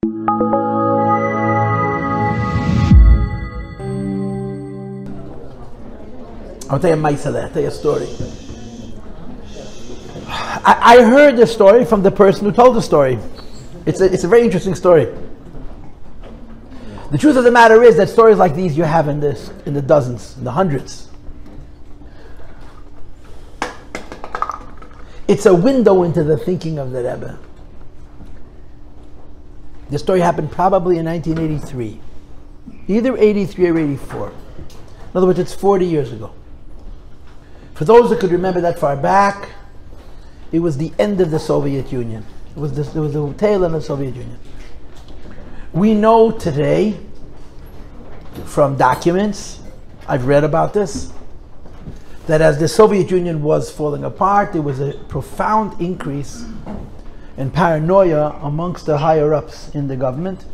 I'll tell you a I'll tell you a story. I heard the story from the person who told the story. It's a very interesting story. The truth of the matter is that stories like these you have in the dozens, in the hundreds. It's a window into the thinking of the Rebbe. The story happened probably in 1983. Either 83 or 84. In other words, it's 40 years ago. For those that could remember that far back, it was the end of the Soviet Union. It was the tail end of the Soviet Union. We know today, from documents, I've read about this, that as the Soviet Union was falling apart, there was a profound increase in paranoia amongst the higher-ups in the government.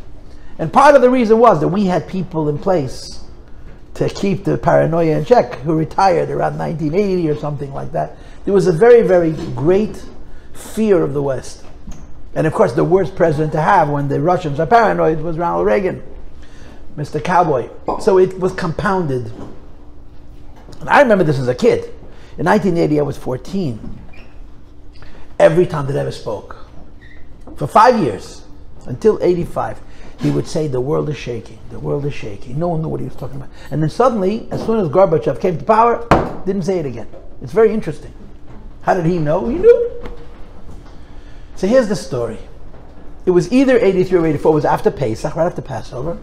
And part of the reason was that we had people in place to keep the paranoia in check, who retired around 1980 or something like that. There was a very, very great fear of the West. And of course, the worst president to have when the Russians are paranoid was Ronald Reagan, Mr. Cowboy. So it was compounded. And I remember this as a kid. In 1980, I was 14. Every time the Rebbe spoke, for 5 years, until 85, he would say, the world is shaking, the world is shaking. No one knew what he was talking about. And then suddenly, as soon as Gorbachev came to power, didn't say it again. It's very interesting. How did he know? He knew. So here's the story. It was either 83 or 84, it was after Pesach, right after Passover.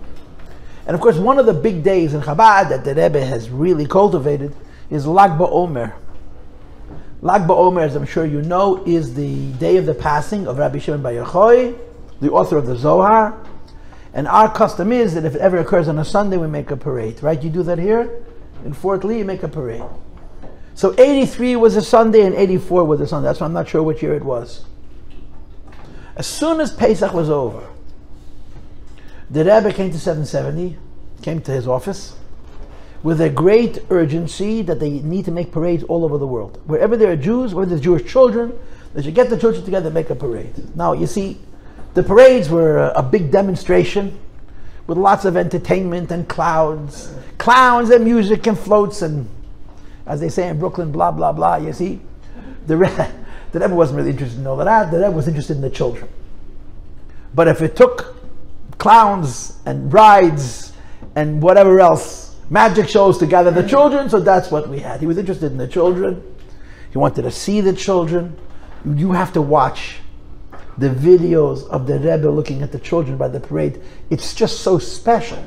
And of course, one of the big days in Chabad that the Rebbe has really cultivated is Lag BaOmer. Lag BaOmer, as I'm sure you know, is the day of the passing of Rabbi Shimon Bar Yochai, the author of the Zohar. And our custom is that if it ever occurs on a Sunday, we make a parade, right? You do that here in Fort Lee, you make a parade. So 83 was a Sunday and 84 was a Sunday. That's why I'm not sure which year it was. As soon as Pesach was over, the Rebbe came to 770, came to his office with a great urgency that they need to make parades all over the world. Wherever there are Jews, wherever there's Jewish children, they should get the children together and make a parade. Now, you see, the parades were a big demonstration with lots of entertainment and clowns and music and floats and, as they say in Brooklyn, blah, blah, blah. You see, the Rebbe wasn't really interested in all of that. The Rebbe was interested in the children. But if it took clowns and rides and whatever else, magic shows to gather the children, so that's what we had. He was interested in the children. He wanted to see the children. You have to watch the videos of the Rebbe looking at the children by the parade. It's just so special.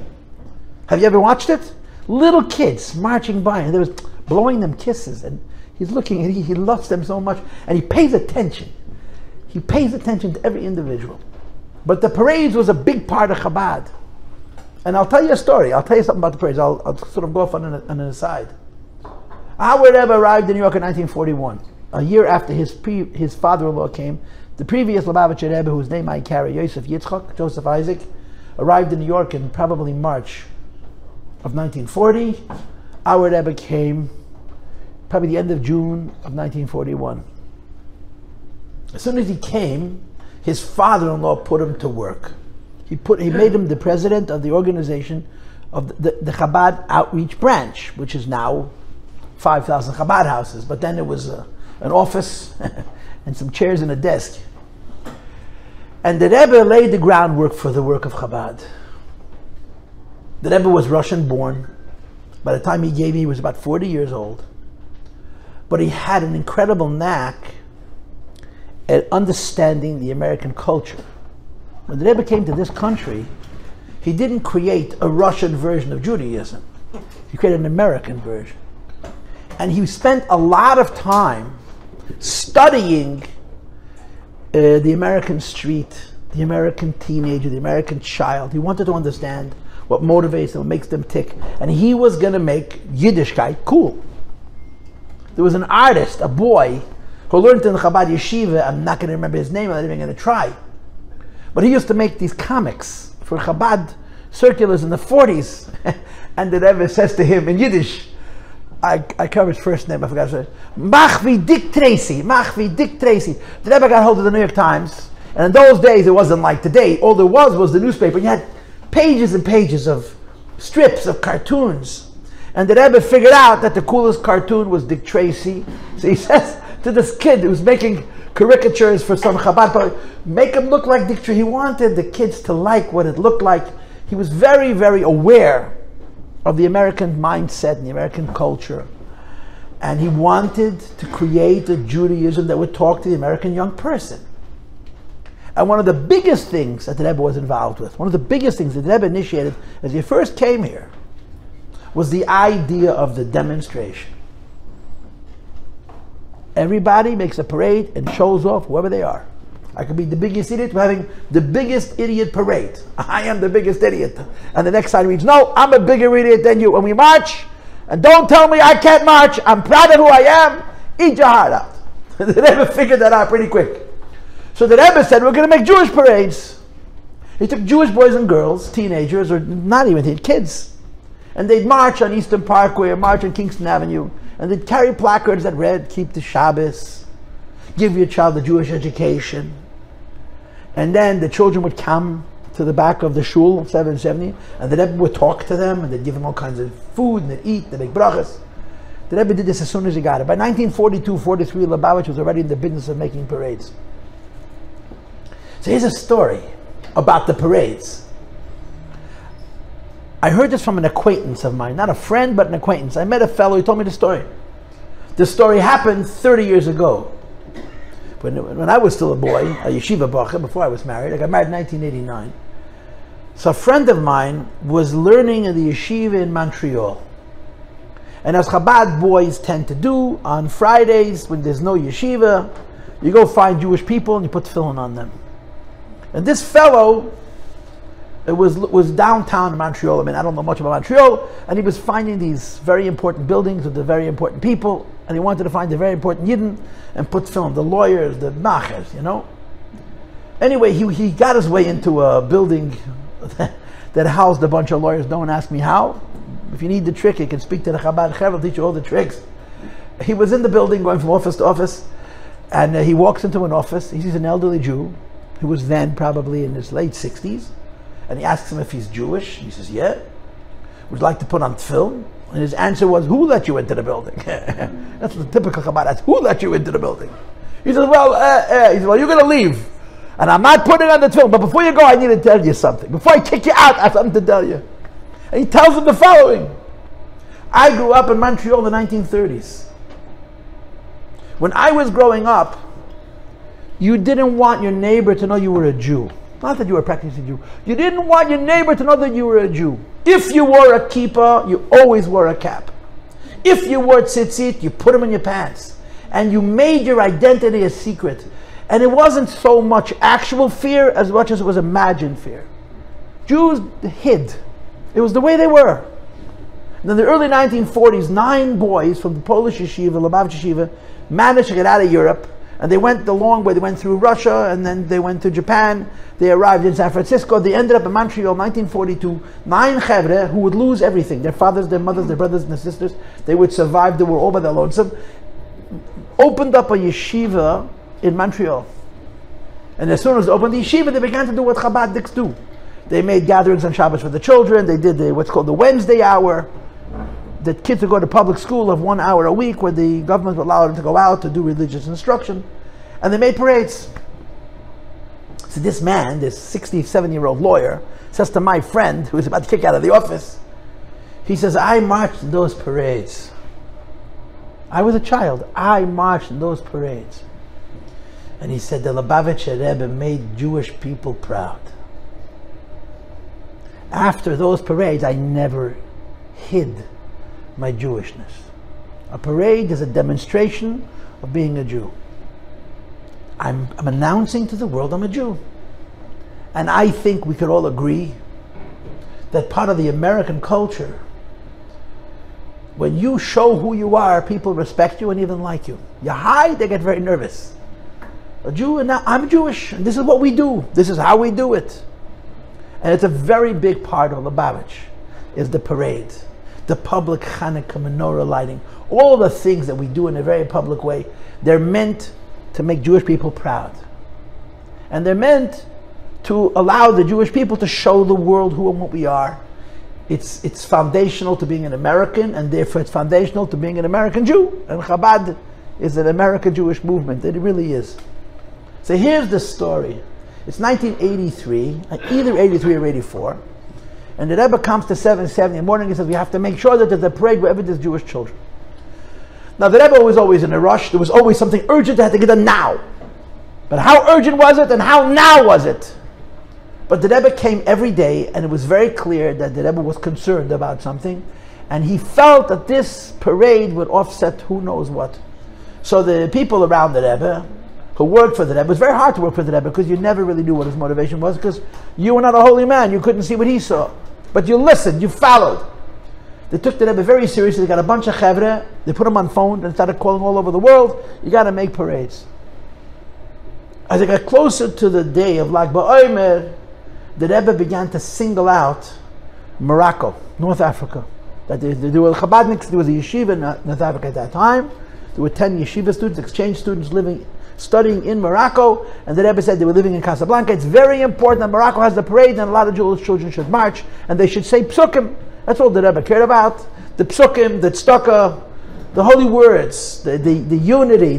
Have you ever watched it? Little kids marching by and they was blowing them kisses, and he's looking and he loves them so much, and he pays attention. He pays attention to every individual. But the parades was a big part of Chabad. And I'll tell you a story. I'll tell you something about the parades. I'll sort of go off on an aside. Our Rebbe arrived in New York in 1941, a year after his father-in-law came. The previous Lubavitcher Rebbe, whose name I carry, Joseph Isaac, arrived in New York in probably March of 1940. Our Rebbe came probably the end of June of 1941. As soon as he came, his father-in-law put him to work. He made him the president of the organization of the Chabad Outreach Branch, which is now 5,000 Chabad houses. But then it was an office and some chairs and a desk. And the Rebbe laid the groundwork for the work of Chabad. The Rebbe was Russian born. By the time he gave me, he was about 40 years old. But he had an incredible knack at understanding the American culture. When the Rebbe came to this country, he didn't create a Russian version of Judaism. He created an American version. And he spent a lot of time studying the American street, the American teenager, the American child. He wanted to understand what motivates them, what makes them tick. And he was going to make Yiddishkeit cool. There was an artist, a boy, who learned in the Chabad Yeshiva. I'm not going to remember his name, I'm not even going to try. But he used to make these comics for Chabad circulars in the 40s. And the Rebbe says to him in Yiddish, I cover his first name, I forgot to say, Mach wie Dick Tracy, Mach wie Dick Tracy. The Rebbe got hold of the New York Times. And in those days, it wasn't like today. All there was the newspaper. And you had pages and pages of strips of cartoons. And the Rebbe figured out that the coolest cartoon was Dick Tracy. So he says to this kid who's making caricatures for some Chabad poet, make him look like Dick Tracy. He wanted the kids to like what it looked like. He was very, very aware of the American mindset and the American culture. And he wanted to create a Judaism that would talk to the American young person. And one of the biggest things that the Rebbe was involved with, one of the biggest things that the Rebbe initiated as he first came here, was the idea of the demonstration. Everybody makes a parade and shows off whoever they are. I could be the biggest idiot. We're having the biggest idiot parade. I am the biggest idiot. And the next sign reads, no, I'm a bigger idiot than you. And we march, and don't tell me I can't march. I'm proud of who I am. Eat your heart out. The Rebbe figured that out pretty quick. So the Rebbe said, we're going to make Jewish parades. He took Jewish boys and girls, teenagers, or not even kids, and they'd march on Eastern Parkway or march on Kingston Avenue, and they'd carry placards that read, keep the Shabbos, give your child a Jewish education. And then the children would come to the back of the shul, 770, and the Rebbe would talk to them, and they'd give them all kinds of food, and they'd eat, they'd make brachas. The Rebbe did this as soon as he got it. By 1942-43, Lubavitch was already in the business of making parades. So here's a story about the parades. I heard this from an acquaintance of mine, not a friend, but an acquaintance. I met a fellow who told me the story. The story happened 30 years ago. When I was still a boy, a yeshiva bacher, before I was married. I got married in 1989. So a friend of mine was learning in the yeshiva in Montreal. And as Chabad boys tend to do, on Fridays, when there's no yeshiva, you go find Jewish people and you put tefillin on them. And this fellow, it was downtown in Montreal. I mean, I don't know much about Montreal. And he was finding these very important buildings with the very important people. And he wanted to find the very important Yidden and put film, the lawyers, the machers, you know. Anyway, he got his way into a building that housed a bunch of lawyers. Don't ask me how. If you need the trick, you can speak to the Chabad Chev, will teach you all the tricks. He was in the building going from office to office. And he walks into an office. He sees an elderly Jew who was then probably in his late 60s. And he asks him if he's Jewish. He says, yeah. Would you like to put on film? And his answer was, who let you into the building? That's the typical Chabad. That's who let you into the building? He says, well, you're going to leave. And I'm not putting on the film, but before you go, I need to tell you something. Before I kick you out, I have something to tell you. And he tells him the following. I grew up in Montreal in the 1930s. When I was growing up, you didn't want your neighbor to know you were a Jew. Not that you were practicing Jew. You didn't want your neighbor to know that you were a Jew. If you wore a kippah, you always wore a cap. If you wore tzitzit, you put them in your pants. And you made your identity a secret. And it wasn't so much actual fear as much as it was imagined fear. Jews hid. It was the way they were. And in the early 1940s, 9 boys from the Polish yeshiva, Lubavitch yeshiva, managed to get out of Europe. And they went the long way. They went through Russia, and then they went to Japan. They arrived in San Francisco. They ended up in Montreal, 1942. 9 chevre who would lose everything. Their fathers, their mothers, their brothers and their sisters. They would survive. They were all by their lonesome. Opened up a yeshiva in Montreal. And as soon as they opened the yeshiva, they began to do what Chabadniks do. They made gatherings on Shabbos for the children. They did what's called the Wednesday hour. The kids would go to public school of 1 hour a week where the government would allow them to go out to do religious instruction. And they made parades. So this man, this 67-year-old lawyer, says to my friend who was about to kick out of the office, he says, I marched in those parades. I was a child. I marched in those parades. And he said, the Lubavitcher Rebbe made Jewish people proud. After those parades, I never hid my Jewishness. A parade is a demonstration of being a Jew. I'm announcing to the world I'm a Jew. And I think we could all agree that part of the American culture, when you show who you are, people respect you and even like you. You hide, they get very nervous. A Jew, and now I'm Jewish, and this is what we do. This is how we do it. And it's a very big part of Lubavitch, is the parade. The public Hanukkah menorah lighting, all the things that we do in a very public way, they're meant to make Jewish people proud. And they're meant to allow the Jewish people to show the world who and what we are. It's foundational to being an American, and therefore it's foundational to being an American Jew. And Chabad is an American Jewish movement. It really is. So here's the story. It's 1983, either 83 or 84. And the Rebbe comes to 7:70 in the morning and says, we have to make sure that there's a parade wherever there's Jewish children. Now the Rebbe was always in a rush. There was always something urgent that had to get done now. But how urgent was it and how now was it? But the Rebbe came every day, and it was very clear that the Rebbe was concerned about something, and he felt that this parade would offset who knows what. So the people around the Rebbe, who worked for the Rebbe, it was very hard to work for the Rebbe because you never really knew what his motivation was, because you were not a holy man, you couldn't see what he saw. But you listened, you followed. They took the Rebbe very seriously. They got a bunch of chevre, they put him on phone and started calling all over the world, you got to make parades. As it got closer to the day of Lag BaOmer, the Rebbe began to single out Morocco, North Africa. That there were Chabadniks, there was a yeshiva in North Africa at that time. There were 10 yeshiva students, exchange students studying in Morocco, and the Rebbe said they were living in Casablanca. It's very important that Morocco has the parade, and a lot of Jewish children should march, and they should say psukim. That's all the Rebbe cared about. The psukim, the tzedakah, the holy words, the unity,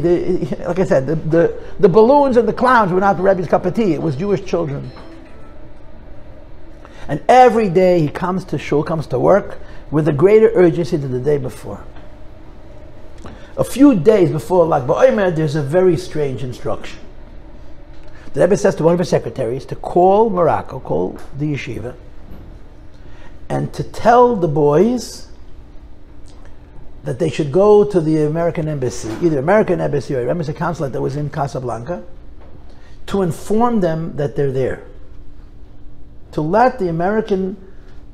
like I said, the balloons and the clowns were not the Rebbe's cup of tea. It was Jewish children. And every day he comes to shul, comes to work, with a greater urgency than the day before. A few days before Lag BaOmer, there's a very strange instruction. The Rebbe says to one of his secretaries to call Morocco, call the yeshiva, and to tell the boys that they should go to the American embassy, either American embassy or embassy consulate that was in Casablanca, to inform them that they're there. To let the American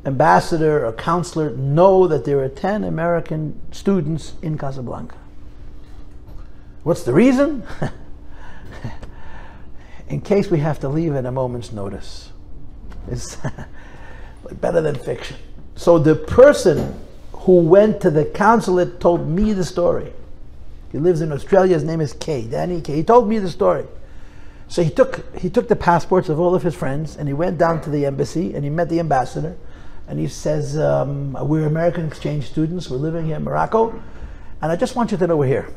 ambassador or counselor know that there are 10 American students in Casablanca. What's the reason? In case we have to leave at a moment's notice. It's better than fiction. So the person who went to the consulate told me the story. He lives in Australia. His name is Kay, Danny Kay. He told me the story. So he took the passports of all of his friends, and he went down to the embassy, and he met the ambassador, and he says, we're American exchange students, we're living here in Morocco, and I just want you to know we're here.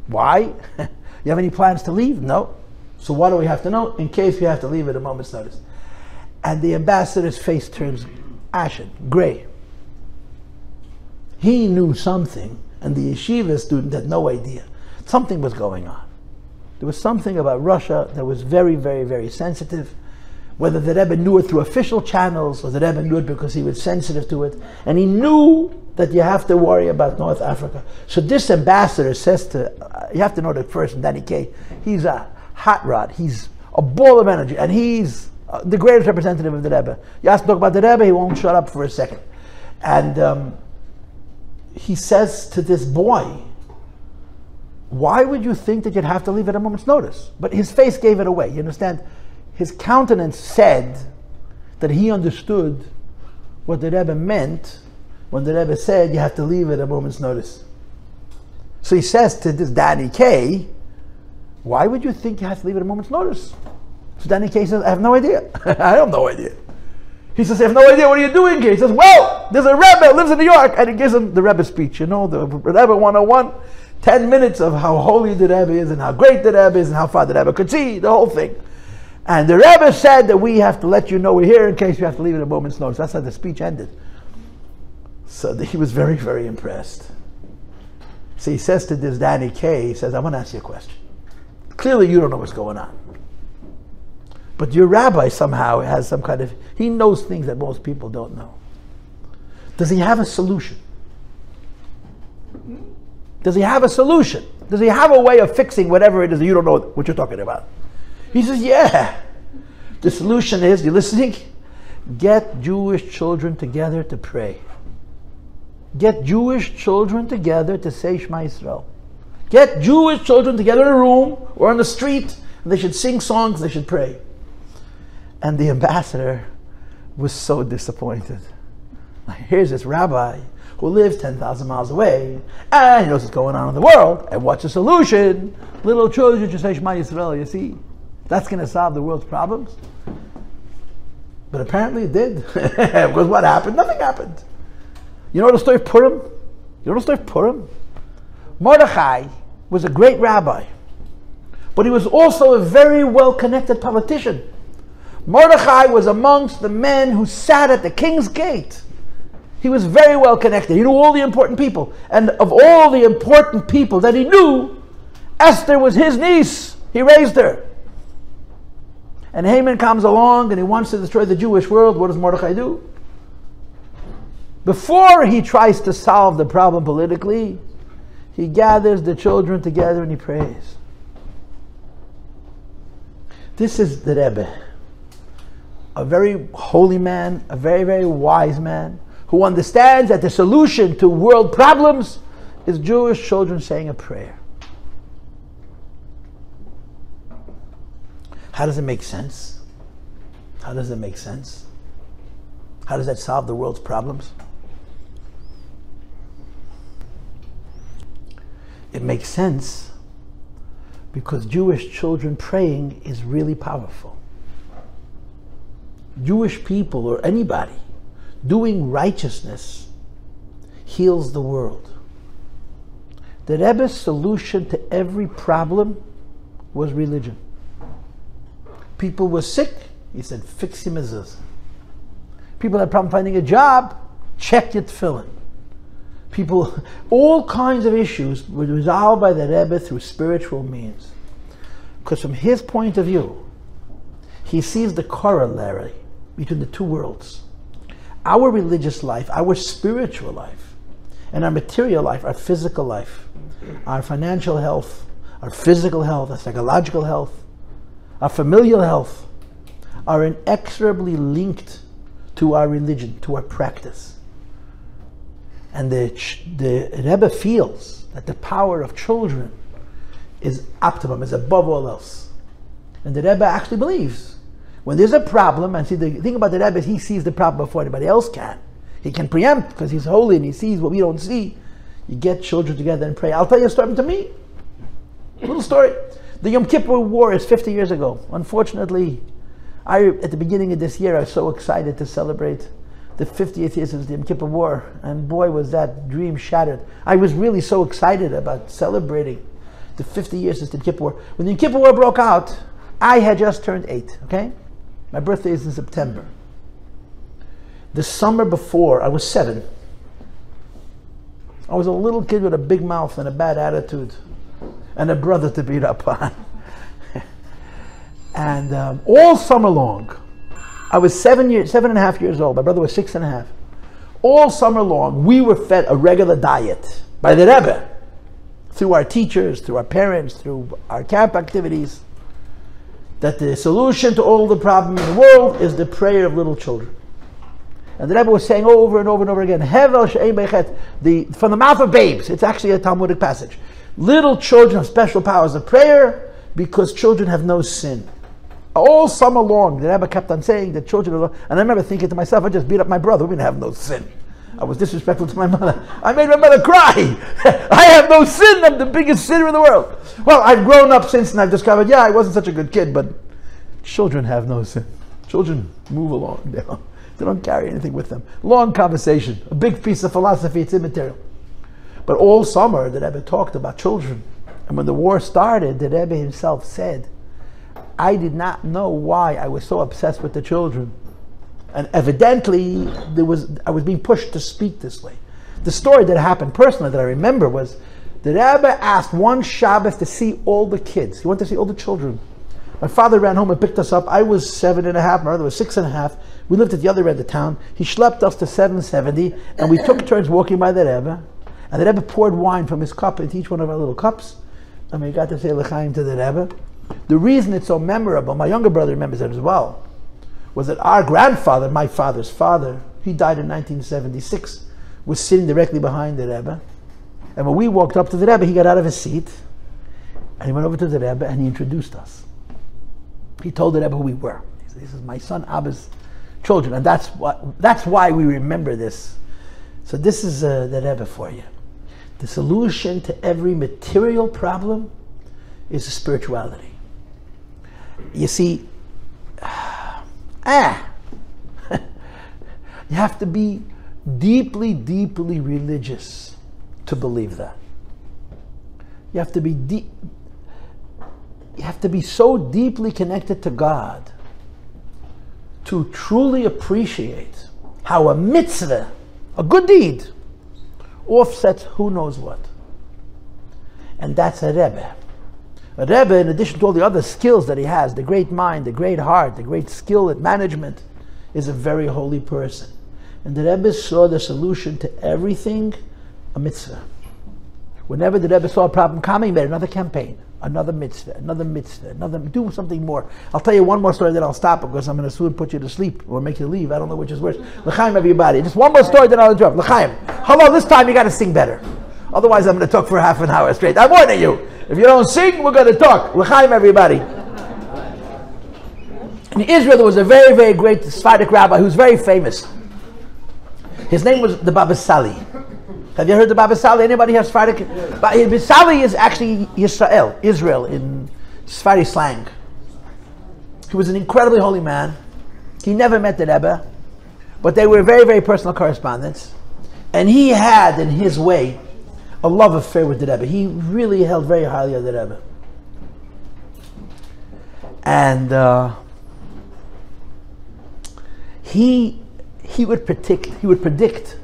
Why? You have any plans to leave? No. So what do we have to know? In case we have to leave at a moment's notice. And the ambassador's face turns ashen, gray. He knew something, and the yeshiva student had no idea. Something was going on. There was something about Russia that was very, very, very sensitive. Whether the Rebbe knew it through official channels, or the Rebbe knew it because he was sensitive to it. And he knew that you have to worry about North Africa. So this ambassador says you have to know the person, Danny Kay, he's a hot rod. He's a ball of energy. And he's the greatest representative of the Rebbe. You ask him to talk about the Rebbe, he won't shut up for a second. And he says to this boy, why would you think that you'd have to leave at a moment's notice? But his face gave it away. You understand? His countenance said that he understood what the Rebbe meant when the Rebbe said you have to leave at a moment's notice. So he says to this Danny Kay, why would you think you have to leave at a moment's notice? So Danny Kay says, I have no idea. I have no idea. He says, I have no idea, what are you doing here? He says, well, there's a Rebbe who lives in New York, and he gives him the Rebbe speech, you know, the Rebbe 101. 10 minutes of how holy the Rebbe is, and how great the Rebbe is, and how far the Rebbe could see, the whole thing. And the Rebbe said that we have to let you know we're here in case you have to leave at a moment's notice. That's how the speech ended. So he was very, very impressed. So he says to this Danny Kay, he says, I want to ask you a question. Clearly you don't know what's going on. But your rabbi somehow has some kind of, he knows things that most people don't know. Does he have a solution? Does he have a solution? Does he have a way of fixing whatever it is that you don't know what you're talking about? He says, yeah. The solution is, you listening? Get Jewish children together to pray. Get Jewish children together to say Shema Yisrael. Get Jewish children together in a room or on the street, and they should sing songs, they should pray. And the ambassador was so disappointed. Here's this rabbi who lives 10,000 miles away, and he knows what's going on in the world, and what's the solution? Little children should say Shema Yisrael, you see? That's going to solve the world's problems? But apparently it did. Because what happened? Nothing happened. You know the story of Purim? You know the story of Purim? Mordechai was a great rabbi, but he was also a very well-connected politician. Mordechai was amongst the men who sat at the king's gate. He was very well connected. He knew all the important people. And of all the important people that he knew, Esther was his niece. He raised her. And Haman comes along and he wants to destroy the Jewish world. What does Mordechai do? Before he tries to solve the problem politically, he gathers the children together and he prays. This is the Rebbe, a very holy man, a very, very wise man, who understands that the solution to world problems is Jewish children saying a prayer. How does it make sense? How does it make sense? How does that solve the world's problems? It makes sense because Jewish children praying is really powerful. Jewish people or anybody doing righteousness heals the world. The Rebbe's solution to every problem was religion. People were sick, he said, fix your mezuzah. People had a problem finding a job, check your tefillin. People, all kinds of issues were resolved by the Rebbe through spiritual means. Because from his point of view, he sees the corollary between the two worlds. Our religious life, our spiritual life, and our material life, our physical life, our financial health, our physical health, our psychological health, our familial health, are inexorably linked to our religion, to our practice. And the Rebbe feels that the power of children is optimum, is above all else. And the Rebbe actually believes when there's a problem, and see, the thing about the Rebbe is he sees the problem before anybody else can. He can preempt because he's holy and he sees what we don't see. You get children together and pray. I'll tell you a story to me. A little story. The Yom Kippur War is 50 years ago. Unfortunately, at the beginning of this year, I was so excited to celebrate the 50th year since the Yom Kippur War, and boy, was that dream shattered. I was really so excited about celebrating the 50 years since the Yom Kippur War. When the Yom Kippur War broke out, I had just turned 8, okay? My birthday is in September. The summer before, I was 7. I was a little kid with a big mouth and a bad attitude, and a brother to beat up on. And all summer long, I was 7.5 years old. My brother was 6.5. All summer long, we were fed a regular diet by the Rebbe, through our teachers, through our parents, through our camp activities, that the solution to all the problems in the world is the prayer of little children. And the Rebbe was saying over and over and over again, Hevel she'ein beichet, from the mouth of babes. It's actually a Talmudic passage. Little children have special powers of prayer because children have no sin. All summer long, the Rebbe kept on saying that children are, and I remember thinking to myself, I just beat up my brother, we didn't have no sin. I was disrespectful to my mother. I made my mother cry. I have no sin, I'm the biggest sinner in the world. Well, I've grown up since and I've discovered, I wasn't such a good kid, but children have no sin. Children move along. They don't carry anything with them. Long conversation, a big piece of philosophy, it's immaterial. But all summer, the Rebbe talked about children. And when the war started, the Rebbe himself said, I did not know why I was so obsessed with the children. And evidently, I was being pushed to speak this way. The story that happened personally that I remember was, the Rebbe asked one Shabbos to see all the kids. He wanted to see all the children. My father ran home and picked us up. I was 7.5, my brother was 6.5. We lived at the other end of town. He schlepped us to 770, and we took turns walking by the Rebbe. And the Rebbe poured wine from his cup into each one of our little cups. And we got to say l'chaim to the Rebbe. The reason it's so memorable, my younger brother remembers it as well, was that our grandfather, my father's father, he died in 1976, was sitting directly behind the Rebbe. And when we walked up to the Rebbe, he got out of his seat, and he went over to the Rebbe and he introduced us. He told the Rebbe who we were. He said, this is my son Abba's children, and that's why we remember this. So this is the Rebbe for you. The solution to every material problem is spirituality. You see, you have to be deeply, deeply religious to believe that. You have to be you have to be so deeply connected to God to truly appreciate how a mitzvah, a good deed, offsets who knows what. And that's a Rebbe. A Rebbe, in addition to all the other skills that he has, the great mind, the great heart, the great skill at management, is a very holy person. And the Rebbe saw the solution to everything, a mitzvah. Whenever the Rebbe saw a problem coming, he made another campaign, another mitzvah, do something more. I'll tell you one more story, then I'll stop because I'm going to soon put you to sleep or make you leave. I don't know which is worse. L'chaim, everybody. Just one more story, then I'll interrupt. L'chaim. Hello, this time you got to sing better. Otherwise, I'm going to talk for half an hour straight. I'm warning you. If you don't sing, we're going to talk. L'chaim, everybody. In Israel, there was a very, very great Sephardic rabbi who was very famous. His name was the Baba Sali. Have you heard the Baba Sali? Anybody have Sephardic? Baba Sali is actually Israel in Sephardi slang. He was an incredibly holy man. He never met the Rebbe, but they were very, very personal correspondence. And he had, in his way, a love affair with the Rebbe. He really held very highly of the Rebbe. And he would predict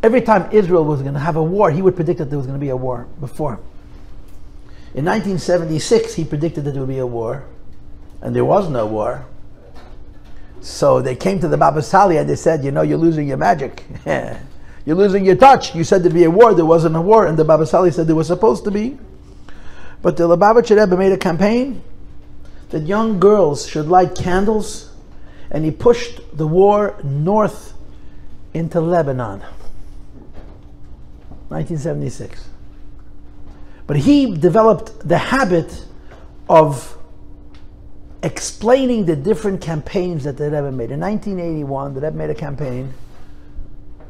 every time Israel was going to have a war, he would predict that there was going to be a war before. In 1976, he predicted that there would be a war, and there was no war. So they came to the Baba Sali and they said, you know, you're losing your magic. You're losing your touch. You said there'd be a war, there wasn't a war, and the Baba Sali said there was supposed to be. But the Lubavitcher Rebbe made a campaign that young girls should light candles, and he pushed the war north into Lebanon. 1976. But he developed the habit of explaining the different campaigns that the Rebbe made. In 1981, the Rebbe made a campaign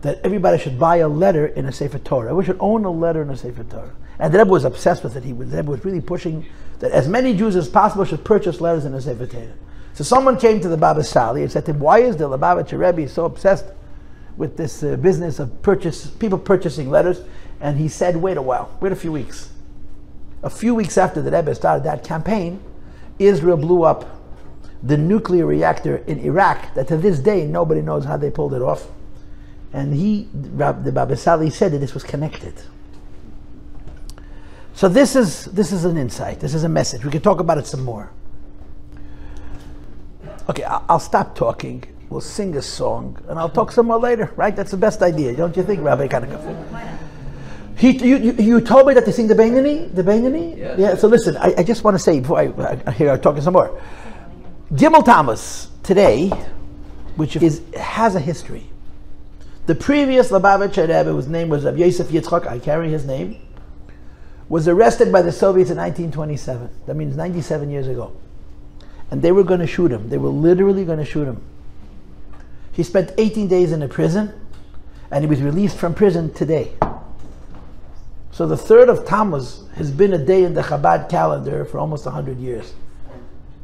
that everybody should buy a letter in a Sefer Torah. We should own a letter in a Sefer Torah. And the Rebbe was obsessed with it. The Rebbe was really pushing that as many Jews as possible should purchase letters in a Sefer Torah. So someone came to the Baba Sali and said to him, why is the Lubavitcher Rebbe so obsessed with this business of people purchasing letters? And he said, wait a few weeks. A few weeks after the Rebbe started that campaign, Israel blew up the nuclear reactor in Iraq that to this day nobody knows how they pulled it off. And the Baba Sali said that this was connected. So this is an insight, this is a message. We can talk about it some more. Okay, I'll stop talking. We'll sing a song, and I'll talk some more later, right? That's the best idea, don't you think, Rabbi Kanakov? You told me that they sing the Beinani? The Beinani? Yes. Yeah, so listen, I just want to say, before I hear I'm talking some more. Gimmel Tamuz, today, which has a history. The previous Lubavitcher Rebbe, whose name was Yossi Yitzchak, I carry his name, was arrested by the Soviets in 1927. That means 97 years ago. And they were going to shoot him. They were literally going to shoot him. He spent 18 days in a prison, and he was released from prison today. So the 3rd of Tamuz has been a day in the Chabad calendar for almost 100 years.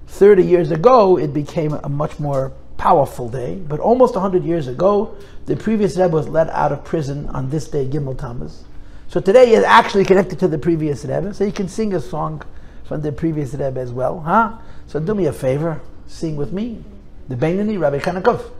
30 years ago, it became a much more powerful day, but almost 100 years ago, the previous Rebbe was let out of prison on this day, Gimmel Tamuz. So today is actually connected to the previous Rebbe, so you can sing a song from the previous Rebbe as well, huh? So do me a favor, sing with me, the Beinani, Rabbi Kanakov.